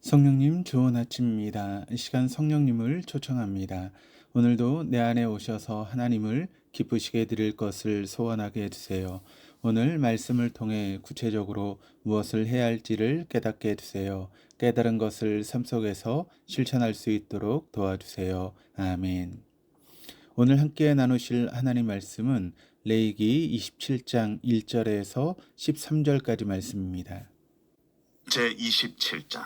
성령님 좋은 아침입니다. 이 시간 성령님을 초청합니다. 오늘도 내 안에 오셔서 하나님을 기쁘시게 드릴 것을 소원하게 해주세요. 오늘 말씀을 통해 구체적으로 무엇을 해야 할지를 깨닫게 해주세요. 깨달은 것을 삶 속에서 실천할 수 있도록 도와주세요. 아멘. 오늘 함께 나누실 하나님 말씀은 레위기 27장 1절에서 13절까지 말씀입니다. 제27장.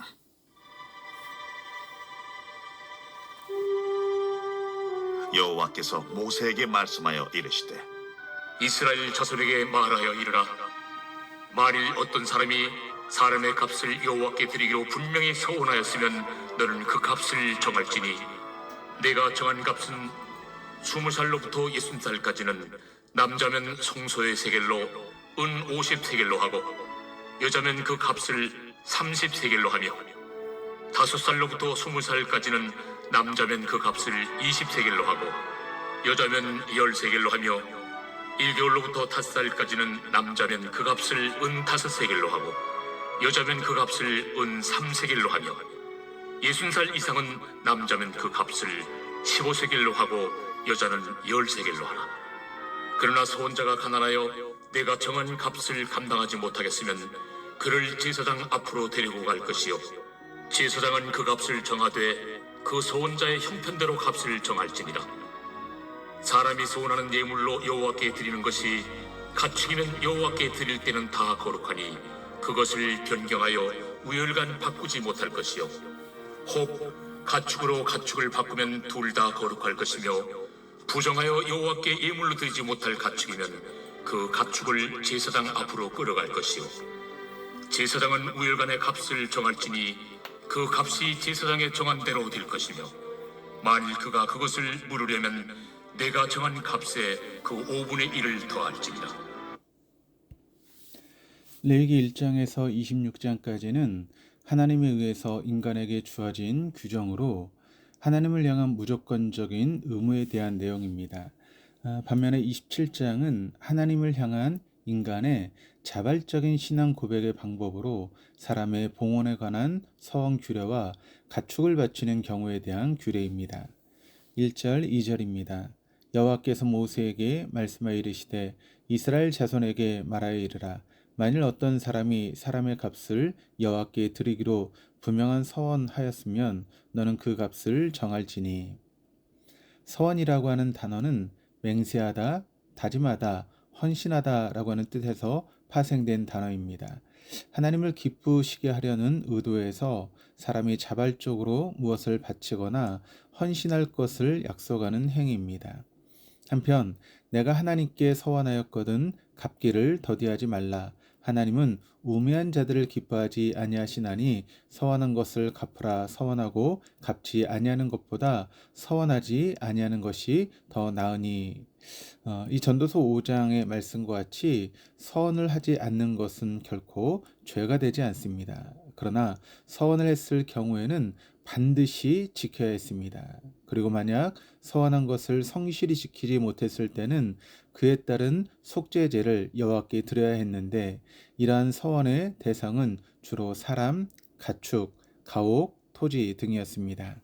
여호와께서 모세에게 말씀하여 이르시되 이스라엘 자손에게 말하여 이르라. 만일 어떤 사람이 사람의 값을 여호와께 드리기로 분명히 서원하였으면 너는 그 값을 정할지니 내가 정한 값은 20살로부터 60살까지는 남자면 성소의 세겔로 은 50세겔로 하고 여자면 그 값을 30세겔로 하며 5살로부터 20살까지는 남자면 그 값을 20세겔로 하고 여자면 10세겔로 하며 1개월로부터 5살까지는 남자면 그 값을 은 5세겔로 하고 여자면 그 값을 은 3세겔로 하며 60살 이상은 남자면 그 값을 15세겔로 하고 여자는 10세겔로 하라. 그러나 소원자가 가난하여 내가 정한 값을 감당하지 못하겠으면 그를 제사장 앞으로 데리고 갈 것이요 제사장은 그 값을 정하되 그 소원자의 형편대로 값을 정할지니라. 사람이 소원하는 예물로 여호와께 드리는 것이 가축이면 여호와께 드릴 때는 다 거룩하니 그것을 변경하여 우열간 바꾸지 못할 것이요 혹 가축으로 가축을 바꾸면 둘 다 거룩할 것이며 부정하여 여호와께 예물로 드리지 못할 가축이면 그 가축을 제사장 앞으로 끌어갈 것이요 제사장은 우열간의 값을 정할지니 그 값이 제사장의 정한 대로 될 것이며 만일 그가 그것을 물으려면 내가 정한 값에 그 5분의 1을 더할지니라. 레위기 1장에서 26장까지는 하나님에 의해서 인간에게 주어진 규정으로 하나님을 향한 무조건적인 의무에 대한 내용입니다. 반면에 27장은 하나님을 향한 인간의 자발적인 신앙 고백의 방법으로 사람의 봉헌에 관한 서원 규례와 가축을 바치는 경우에 대한 규례입니다. 1절, 2절입니다. 여호와께서 모세에게 말씀하여 이르시되 이스라엘 자손에게 말하여 이르라. 만일 어떤 사람이 사람의 값을 여호와께 드리기로 분명한 서원하였으면 너는 그 값을 정할지니. 서원이라고 하는 단어는 맹세하다, 다짐하다, 헌신하다라고 하는 뜻에서 파생된 단어입니다. 하나님을 기쁘시게 하려는 의도에서 사람이 자발적으로 무엇을 바치거나 헌신할 것을 약속하는 행위입니다. 한편 내가 하나님께 서원하였거든 갚기를 더디하지 말라. 하나님은 우매한 자들을 기뻐하지 아니하시나니 서원한 것을 갚으라. 서원하고 갚지 아니하는 것보다 서원하지 아니하는 것이 더 나으니. 이 전도서 5장의 말씀과 같이 서원을 하지 않는 것은 결코 죄가 되지 않습니다. 그러나 서원을 했을 경우에는 반드시 지켜야 했습니다. 그리고 만약 서원한 것을 성실히 지키지 못했을 때는 그에 따른 속죄제를 여호와께 드려야 했는데 이러한 서원의 대상은 주로 사람, 가축, 가옥, 토지 등이었습니다.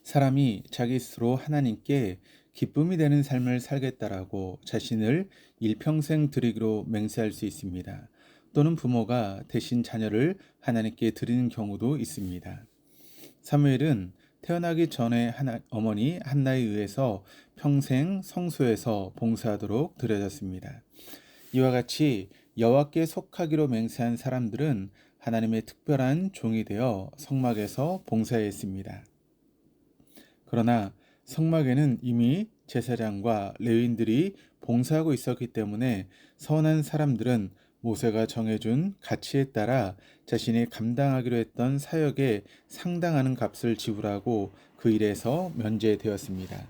사람이 자기 스스로 하나님께 기쁨이 되는 삶을 살겠다라고 자신을 일평생 드리기로 맹세할 수 있습니다. 또는 부모가 대신 자녀를 하나님께 드리는 경우도 있습니다. 사무엘은 태어나기 전에 어머니 한나에 의해서 평생 성소에서 봉사하도록 드려졌습니다. 이와 같이 여호와께 속하기로 맹세한 사람들은 하나님의 특별한 종이 되어 성막에서 봉사했습니다. 그러나 성막에는 이미 제사장과 레위인들이 봉사하고 있었기 때문에 서원한 사람들은 모세가 정해준 가치에 따라 자신이 감당하기로 했던 사역에 상당하는 값을 지불하고 그 일에서 면제되었습니다.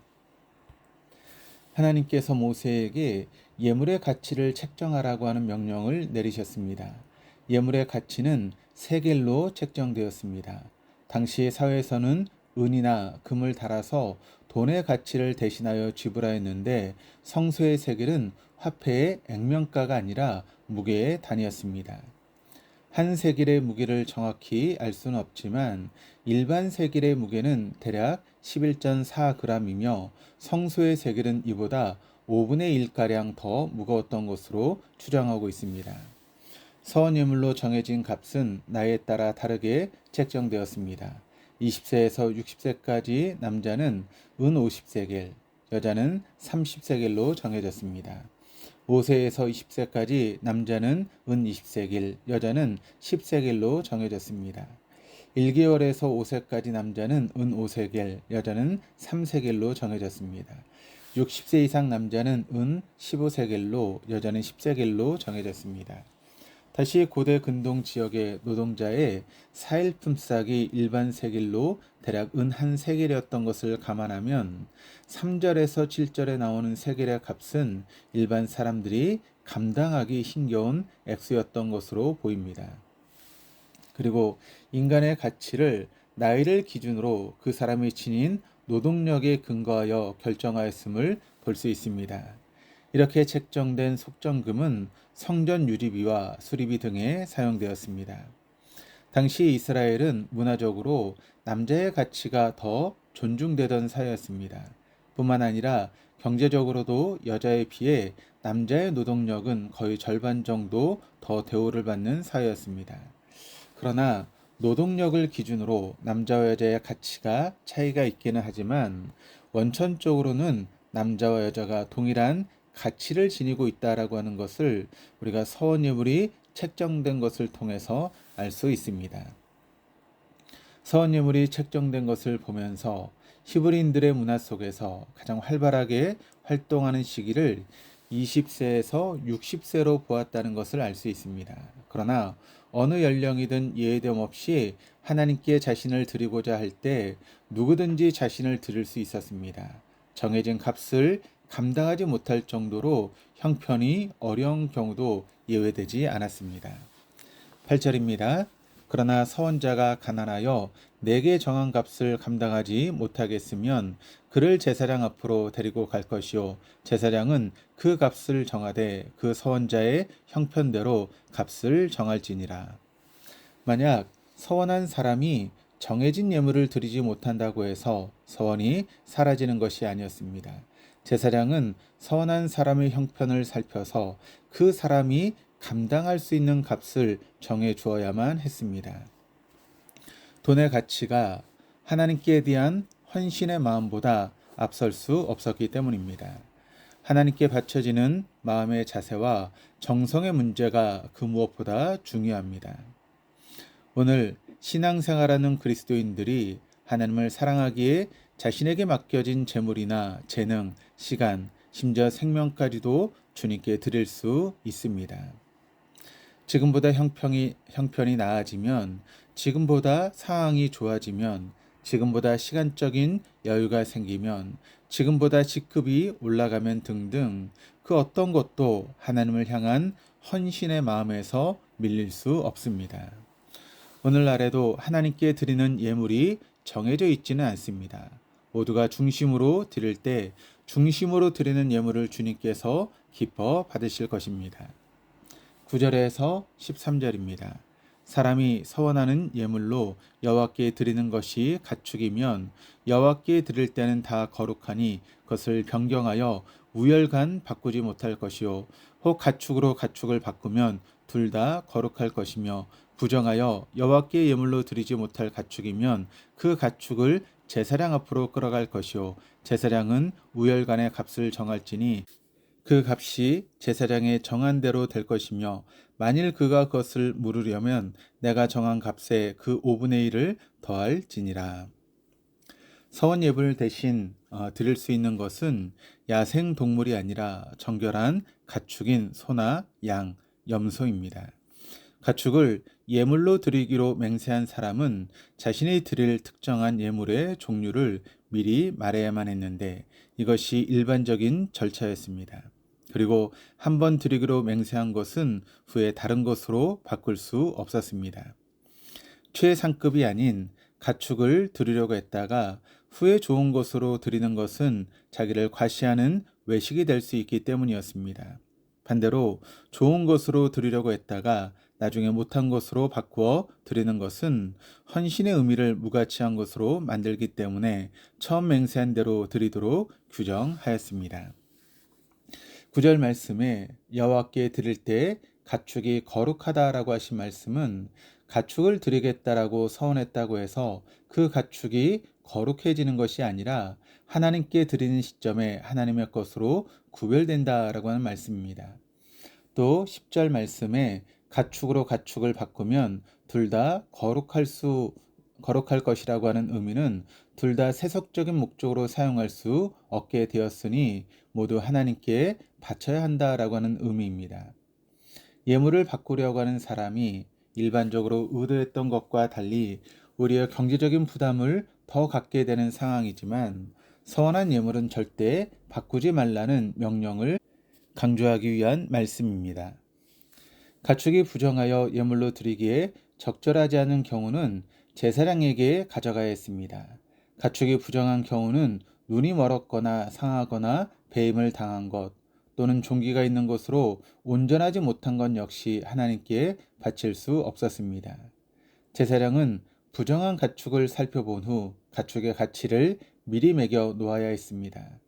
하나님께서 모세에게 예물의 가치를 책정하라고 하는 명령을 내리셨습니다. 예물의 가치는 세겔로 책정되었습니다. 당시 사회에서는 은이나 금을 달아서 돈의 가치를 대신하여 지불하였는데 성소의 세겔은 화폐의 액면가가 아니라 무게의 단위였습니다. 한 세길의 무게를 정확히 알 수는 없지만 일반 세길의 무게는 대략 11.4g이며 성소의 세길은 이보다 5분의 1가량 더 무거웠던 것으로 추정하고 있습니다. 서원 예물로 정해진 값은 나이에 따라 다르게 책정되었습니다. 20세에서 60세까지 남자는 은 50세겔, 여자는 30세겔로 정해졌습니다. 5세에서 20세까지 남자는 은 20세겔, 여자는 10세겔로 정해졌습니다. 1개월에서 5세까지 남자는 은 5세겔, 여자는 3세겔로 정해졌습니다. 60세 이상 남자는 은 15세겔로, 여자는 10세겔로 정해졌습니다. 다시 고대 근동 지역의 노동자의 4일 품삯이 일반 세겔로 대략 은 한 세겔이었던 것을 감안하면 3절에서 7절에 나오는 세겔의 값은 일반 사람들이 감당하기 힘겨운 액수였던 것으로 보입니다. 그리고 인간의 가치를 나이를 기준으로 그 사람이 지닌 노동력에 근거하여 결정하였음을 볼 수 있습니다. 이렇게 책정된 속정금은 성전 유리비와 수리비 등에 사용되었습니다. 당시 이스라엘은 문화적으로 남자의 가치가 더 존중되던 사회였습니다. 뿐만 아니라 경제적으로도 여자에 비해 남자의 노동력은 거의 절반 정도 더 대우를 받는 사회였습니다. 그러나 노동력을 기준으로 남자와 여자의 가치가 차이가 있기는 하지만 원천적으로는 남자와 여자가 동일한 가치를 지니고 있다라고 하는 것을 우리가 서원 예물이 책정된 것을 통해서 알 수 있습니다. 서원 예물이 책정된 것을 보면서 히브리인들의 문화 속에서 가장 활발하게 활동하는 시기를 20세에서 60세로 보았다는 것을 알 수 있습니다. 그러나 어느 연령이든 예외됨 없이 하나님께 자신을 드리고자 할 때 누구든지 자신을 드릴 수 있었습니다. 정해진 값을 감당하지 못할 정도로 형편이 어려운 경우도 예외되지 않았습니다. 8절입니다. 그러나 서원자가 가난하여 내게 정한 값을 감당하지 못하겠으면 그를 제사장 앞으로 데리고 갈 것이요 제사장은 그 값을 정하되 그 서원자의 형편대로 값을 정할지니라. 만약 서원한 사람이 정해진 예물을 드리지 못한다고 해서 서원이 사라지는 것이 아니었습니다. 제사장은 서원한 사람의 형편을 살펴서 그 사람이 감당할 수 있는 값을 정해 주어야만 했습니다. 돈의 가치가 하나님께 대한 헌신의 마음보다 앞설 수 없었기 때문입니다. 하나님께 바쳐지는 마음의 자세와 정성의 문제가 그 무엇보다 중요합니다. 오늘 신앙생활하는 그리스도인들이 하나님을 사랑하기에 자신에게 맡겨진 재물이나 재능, 시간, 심지어 생명까지도 주님께 드릴 수 있습니다. 지금보다 형편이 나아지면, 지금보다 상황이 좋아지면, 지금보다 시간적인 여유가 생기면, 지금보다 직급이 올라가면 등등 그 어떤 것도 하나님을 향한 헌신의 마음에서 밀릴 수 없습니다. 오늘날에도 하나님께 드리는 예물이 정해져 있지는 않습니다. 모두가 중심으로 드릴 때 중심으로 드리는 예물을 주님께서 기뻐 받으실 것입니다. 9절에서 13절입니다. 사람이 서원하는 예물로 여호와께 드리는 것이 가축이면 여호와께 드릴 때는 다 거룩하니 그것을 변경하여 우열간 바꾸지 못할 것이요 혹 가축으로 가축을 바꾸면 둘 다 거룩할 것이며 부정하여 여호와께 예물로 드리지 못할 가축이면 그 가축을 제사장 앞으로 끌어갈 것이요 제사장은 우열간의 값을 정할지니 그 값이 제사장의 정한 대로 될 것이며 만일 그가 그것을 물으려면 내가 정한 값에 그 5분의 1을 더할지니라. 서원 예물 대신 드릴 수 있는 것은 야생 동물이 아니라 정결한 가축인 소나 양, 염소입니다. 가축을 예물로 드리기로 맹세한 사람은 자신이 드릴 특정한 예물의 종류를 미리 말해야만 했는데 이것이 일반적인 절차였습니다. 그리고 한 번 드리기로 맹세한 것은 후에 다른 것으로 바꿀 수 없었습니다. 최상급이 아닌 가축을 드리려고 했다가 후에 좋은 것으로 드리는 것은 자기를 과시하는 외식이 될 수 있기 때문이었습니다. 반대로 좋은 것으로 드리려고 했다가 나중에 못한 것으로 바꾸어 드리는 것은 헌신의 의미를 무가치한 것으로 만들기 때문에 처음 맹세한 대로 드리도록 규정하였습니다. 9절 말씀에 여호와께 드릴 때 가축이 거룩하다라고 하신 말씀은 가축을 드리겠다라고 서원했다고 해서 그 가축이 거룩해지는 것이 아니라 하나님께 드리는 시점에 하나님의 것으로 구별된다라고 하는 말씀입니다. 또 10절 말씀에 가축으로 가축을 바꾸면 둘 다 거룩할 것이라고 하는 의미는 둘 다 세속적인 목적으로 사용할 수 없게 되었으니 모두 하나님께 바쳐야 한다라고 하는 의미입니다. 예물을 바꾸려고 하는 사람이 일반적으로 의도했던 것과 달리 오히려 경제적인 부담을 더 갖게 되는 상황이지만 서원한 예물은 절대 바꾸지 말라는 명령을 강조하기 위한 말씀입니다. 가축이 부정하여 예물로 드리기에 적절하지 않은 경우는 제사장에게 가져가야 했습니다. 가축이 부정한 경우는 눈이 멀었거나 상하거나 배임을 당한 것 또는 종기가 있는 것으로 온전하지 못한 것 역시 하나님께 바칠 수 없었습니다. 제사장은 부정한 가축을 살펴본 후 가축의 가치를 미리 매겨 놓아야 했습니다.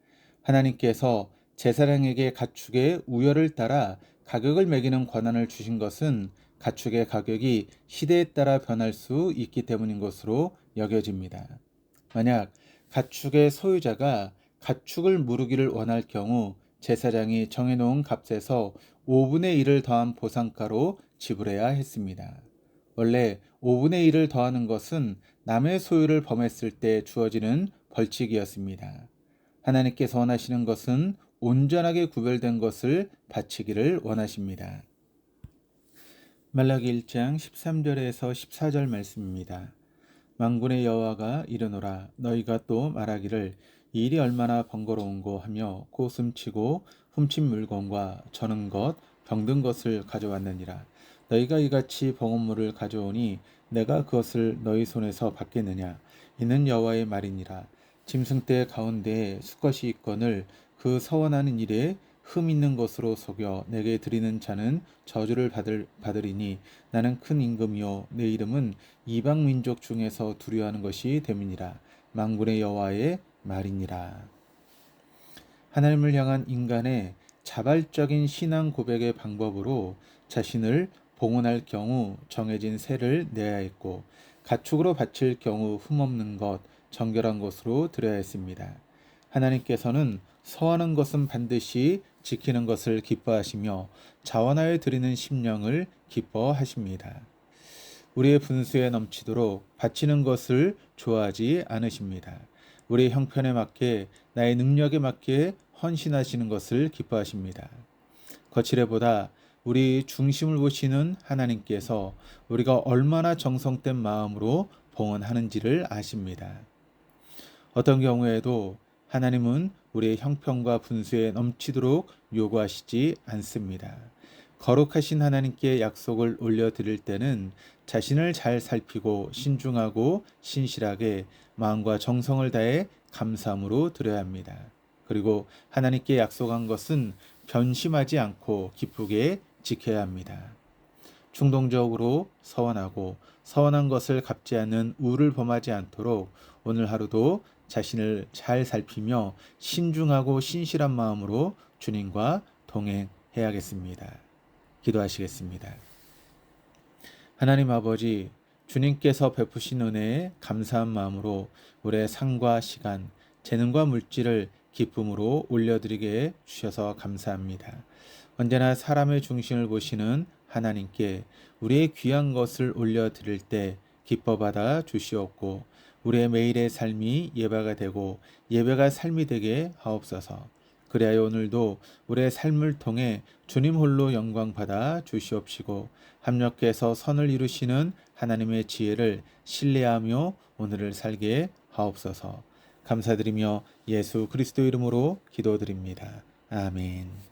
하나님께서 제사장에게 가축의 우열을 따라 가격을 매기는 권한을 주신 것은 가축의 가격이 시대에 따라 변할 수 있기 때문인 것으로 여겨집니다. 만약 가축의 소유자가 가축을 무르기를 원할 경우 제사장이 정해놓은 값에서 5분의 1을 더한 보상가로 지불해야 했습니다. 원래 5분의 1을 더하는 것은 남의 소유를 범했을 때 주어지는 벌칙이었습니다. 하나님께서 원하시는 것은 온전하게 구별된 것을 바치기를 원하십니다. 말라기 1장 13절에서 14절 말씀입니다. 만군의 여호와가 이르노라 너희가 또 말하기를 이 일이 얼마나 번거로운고 하며 고슴치고 훔친 물건과 저는 것 병든 것을 가져왔느니라. 너희가 이같이 봉헌물을 가져오니 내가 그것을 너희 손에서 받겠느냐. 이는 여호와의 말이니라. 짐승떼 가운데에 수컷이 있거늘 그 서원하는 일에 흠 있는 것으로 속여 내게 드리는 자는 저주를 받으리니 나는 큰 임금이요 내 이름은 이방 민족 중에서 두려워하는 것이 됨이니라. 만군의 여호와의 말이니라. 하나님을 향한 인간의 자발적인 신앙 고백의 방법으로 자신을 봉헌할 경우 정해진 세를 내야 했고 가축으로 바칠 경우 흠없는 것, 정결한 것으로 드려야 했습니다. 하나님께서는 서하는 것은 반드시 지키는 것을 기뻐하시며 자원하여 드리는 심령을 기뻐하십니다. 우리의 분수에 넘치도록 바치는 것을 좋아하지 않으십니다. 우리의 형편에 맞게 나의 능력에 맞게 헌신하시는 것을 기뻐하십니다. 거칠애보다 우리 중심을 보시는 하나님께서 우리가 얼마나 정성된 마음으로 봉헌하는지를 아십니다. 어떤 경우에도 하나님은 우리의 형편과 분수에 넘치도록 요구하시지 않습니다. 거룩하신 하나님께 약속을 올려드릴 때는 자신을 잘 살피고 신중하고 신실하게 마음과 정성을 다해 감사함으로 드려야 합니다. 그리고 하나님께 약속한 것은 변심하지 않고 기쁘게 지켜야 합니다. 충동적으로 서원하고 서원한 것을 갚지 않는 우를 범하지 않도록 오늘 하루도 자신을 잘 살피며 신중하고 신실한 마음으로 주님과 동행해야겠습니다. 기도하시겠습니다. 하나님 아버지, 주님께서 베푸신 은혜에 감사한 마음으로 우리의 상과 시간, 재능과 물질을 기쁨으로 올려드리게 주셔서 감사합니다. 언제나 사람의 중심을 보시는 하나님께 우리의 귀한 것을 올려드릴 때 기뻐받아 주시옵고 우리의 매일의 삶이 예배가 되고 예배가 삶이 되게 하옵소서. 그리하여 오늘도 우리의 삶을 통해 주님 홀로 영광 받아 주시옵시고 합력해서 선을 이루시는 하나님의 지혜를 신뢰하며 오늘을 살게 하옵소서. 감사드리며 예수 그리스도 이름으로 기도드립니다. 아멘.